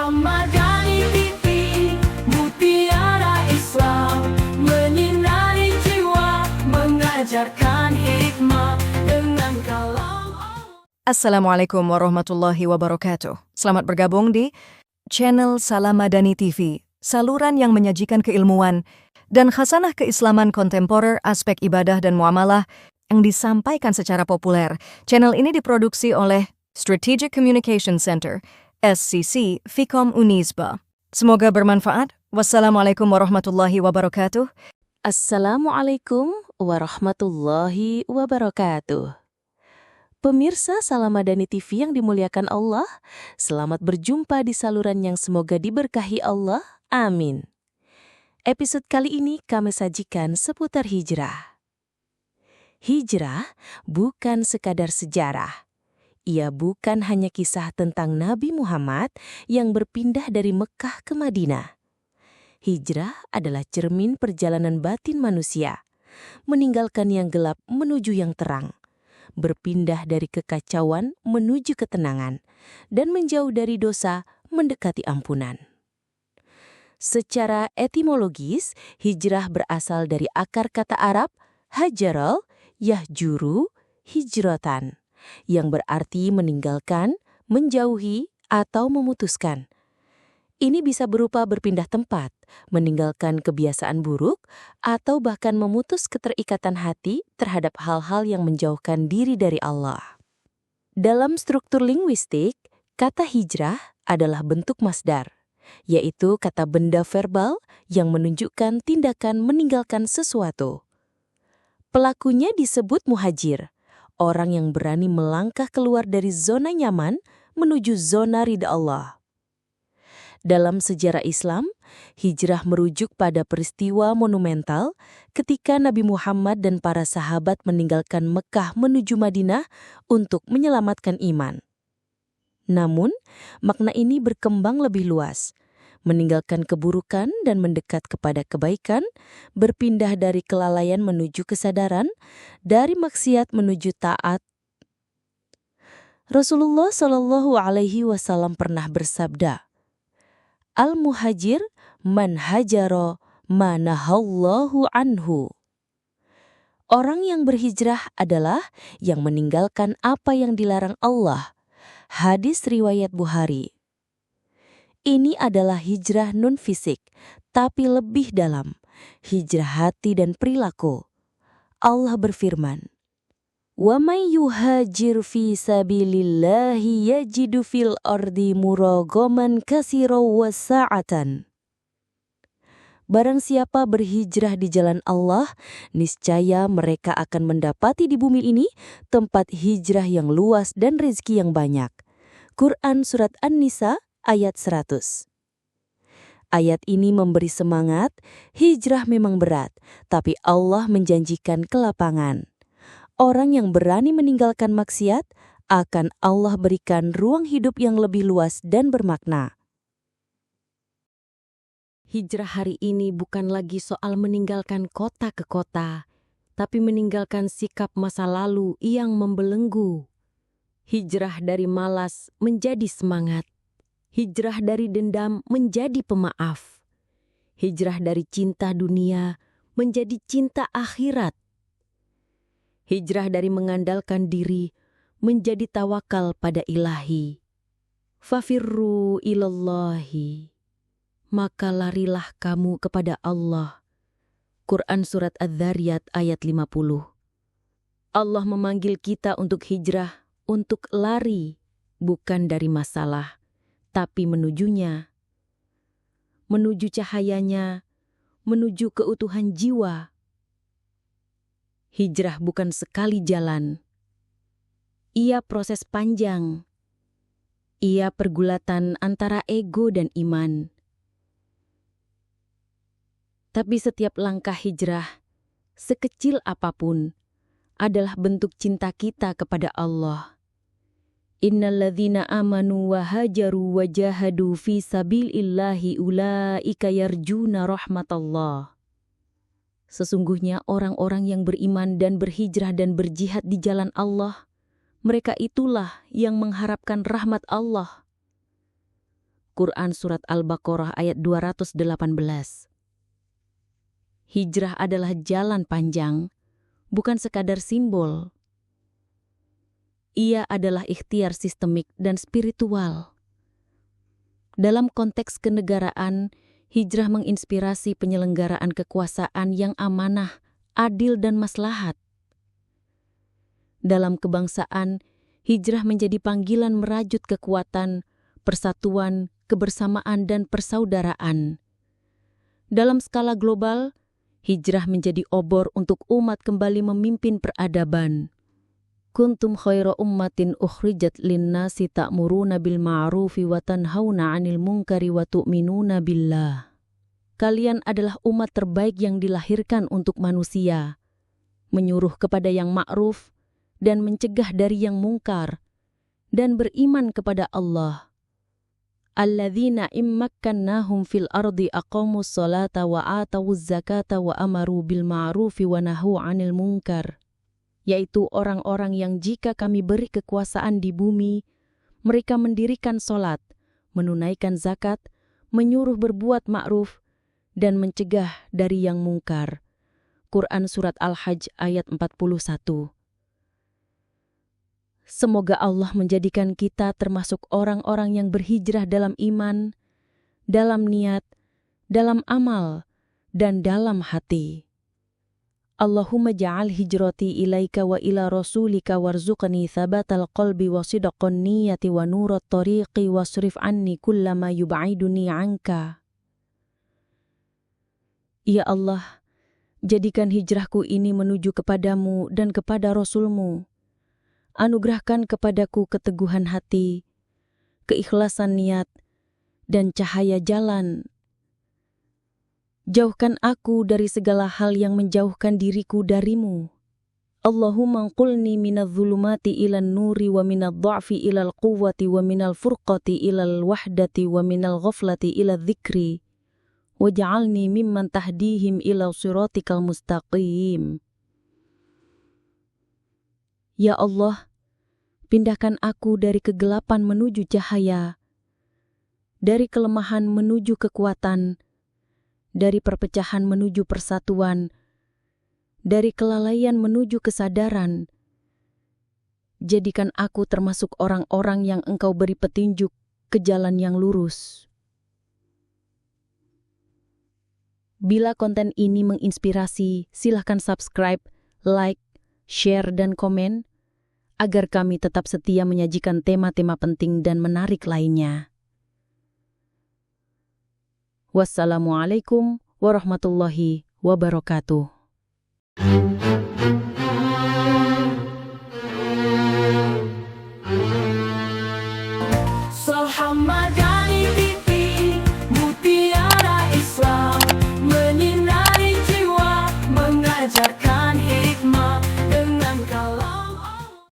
Ramadhani TV, mutiara Islam, menyinari jiwa, mengajarkan hikmah dengan kalam Allah. Assalamualaikum warahmatullahi wabarakatuh. Selamat bergabung di channel Salamadani TV, saluran yang menyajikan keilmuan dan khasanah keislaman kontemporer, aspek ibadah dan muamalah yang disampaikan secara populer. Channel ini diproduksi oleh Strategic Communication Center, SCC, Fikom Unisba. Semoga bermanfaat. Wassalamualaikum warahmatullahi wabarakatuh. Assalamualaikum warahmatullahi wabarakatuh. Pemirsa Salamadani TV yang dimuliakan Allah, selamat berjumpa di saluran yang semoga diberkahi Allah. Amin. Episode kali ini kami sajikan seputar hijrah. Hijrah bukan sekadar sejarah. Ia bukan hanya kisah tentang Nabi Muhammad yang berpindah dari Mekah ke Madinah. Hijrah adalah cermin perjalanan batin manusia, meninggalkan yang gelap menuju yang terang, berpindah dari kekacauan menuju ketenangan, dan menjauh dari dosa mendekati ampunan. Secara etimologis, hijrah berasal dari akar kata Arab hajaral yahjuru hijratan, yang berarti meninggalkan, menjauhi, atau memutuskan. Ini bisa berupa berpindah tempat, meninggalkan kebiasaan buruk, atau bahkan memutus keterikatan hati terhadap hal-hal yang menjauhkan diri dari Allah. Dalam struktur linguistik, kata hijrah adalah bentuk masdar, yaitu kata benda verbal yang menunjukkan tindakan meninggalkan sesuatu. Pelakunya disebut muhajir, orang yang berani melangkah keluar dari zona nyaman menuju zona ridha Allah. Dalam sejarah Islam, hijrah merujuk pada peristiwa monumental ketika Nabi Muhammad dan para sahabat meninggalkan Mekah menuju Madinah untuk menyelamatkan iman. Namun, makna ini berkembang lebih luas, meninggalkan keburukan dan mendekat kepada kebaikan, berpindah dari kelalaian menuju kesadaran, dari maksiat menuju taat. Rasulullah Shallallahu Alaihi Wasallam pernah bersabda, "Al-muhajir man hajaro ma nahallahu anhu." Orang yang berhijrah adalah yang meninggalkan apa yang dilarang Allah. Hadis riwayat Bukhari. Ini adalah hijrah non-fisik, tapi lebih dalam, hijrah hati dan perilaku. Allah berfirman, "Wa may yuhajir fi sabilillahi yajidu fil ardi muragaman katsiran wa sa'atan." Barang siapa berhijrah di jalan Allah, niscaya mereka akan mendapati di bumi ini tempat hijrah yang luas dan rezeki yang banyak. Quran Surat An-Nisa ayat 100. Ayat ini memberi semangat, hijrah memang berat, tapi Allah menjanjikan kelapangan. Orang yang berani meninggalkan maksiat, akan Allah berikan ruang hidup yang lebih luas dan bermakna. Hijrah hari ini bukan lagi soal meninggalkan kota ke kota, tapi meninggalkan sikap masa lalu yang membelenggu. Hijrah dari malas menjadi semangat. Hijrah dari dendam menjadi pemaaf. Hijrah dari cinta dunia menjadi cinta akhirat. Hijrah dari mengandalkan diri menjadi tawakal pada Ilahi. Fafirru ilallahi. Maka larilah kamu kepada Allah. Quran Surat Adz-Dzariyat ayat 50. Allah memanggil kita untuk hijrah, untuk lari, bukan dari masalah, tapi menujunya, menuju cahayanya, menuju keutuhan jiwa. Hijrah bukan sekali jalan. Ia proses panjang. Ia pergulatan antara ego dan iman. Tapi setiap langkah hijrah, sekecil apapun, adalah bentuk cinta kita kepada Allah. Innalladzina amanu wa hajaru wa jahadu fi sabilillahi ulaika yarjuna rahmatallah. Sesungguhnya orang-orang yang beriman dan berhijrah dan berjihad di jalan Allah, mereka itulah yang mengharapkan rahmat Allah. Quran Surat Al-Baqarah ayat 218. Hijrah adalah jalan panjang, bukan sekadar simbol. Ia adalah ikhtiar sistemik dan spiritual. Dalam konteks kenegaraan, hijrah menginspirasi penyelenggaraan kekuasaan yang amanah, adil dan maslahat. Dalam kebangsaan, hijrah menjadi panggilan merajut kekuatan, persatuan, kebersamaan dan persaudaraan. Dalam skala global, hijrah menjadi obor untuk umat kembali memimpin peradaban. Kuntum khaira ummatin ukhrijat linnasi ta'muruna bil ma'rufi wa tanhauna 'anil munkari wa tu'minuna billah. Kalian adalah umat terbaik yang dilahirkan untuk manusia, menyuruh kepada yang ma'ruf dan mencegah dari yang mungkar, dan beriman kepada Allah. Alladzina immakkannahum fil ardi aqamus salata wa atawuz zakata wa amaru bil ma'rufi wa nahu 'anil munkar. Yaitu orang-orang yang jika kami beri kekuasaan di bumi, mereka mendirikan solat, menunaikan zakat, menyuruh berbuat ma'ruf, dan mencegah dari yang mungkar. Quran Surat Al-Hajj ayat 41. Semoga Allah menjadikan kita termasuk orang-orang yang berhijrah dalam iman, dalam niat, dalam amal, dan dalam hati. Allahumma ja'al hijrati ilaika wa ila rasulika warzuqni thabatal qalbi wa sidqan niyati wa nurat tariqi wasrif anni kullama yub'iduni anka. Ya Allah, jadikan hijrahku ini menuju kepadamu dan kepada Rasulmu. Anugerahkan kepadaku keteguhan hati, keikhlasan niat, dan cahaya jalan. Jauhkan aku dari segala hal yang menjauhkan diriku darimu. Allahumma anqulni minadh-dhulumati ilan nuri wa minadh-dha'fi ilal quwwati wa minal furqati ilal wahdati wa minal ghaflati ilal dhikri. Waj'alni mimman tahdihim ila siratikal mustaqim. Ya Allah, pindahkan aku dari kegelapan menuju cahaya, dari kelemahan menuju kekuatan, dari perpecahan menuju persatuan, dari kelalaian menuju kesadaran. Jadikan aku termasuk orang-orang yang Engkau beri petunjuk ke jalan yang lurus. Bila konten ini menginspirasi, silahkan subscribe, like, share, dan komen, agar kami tetap setia menyajikan tema-tema penting dan menarik lainnya. Wassalamualaikum warahmatullahi wabarakatuh.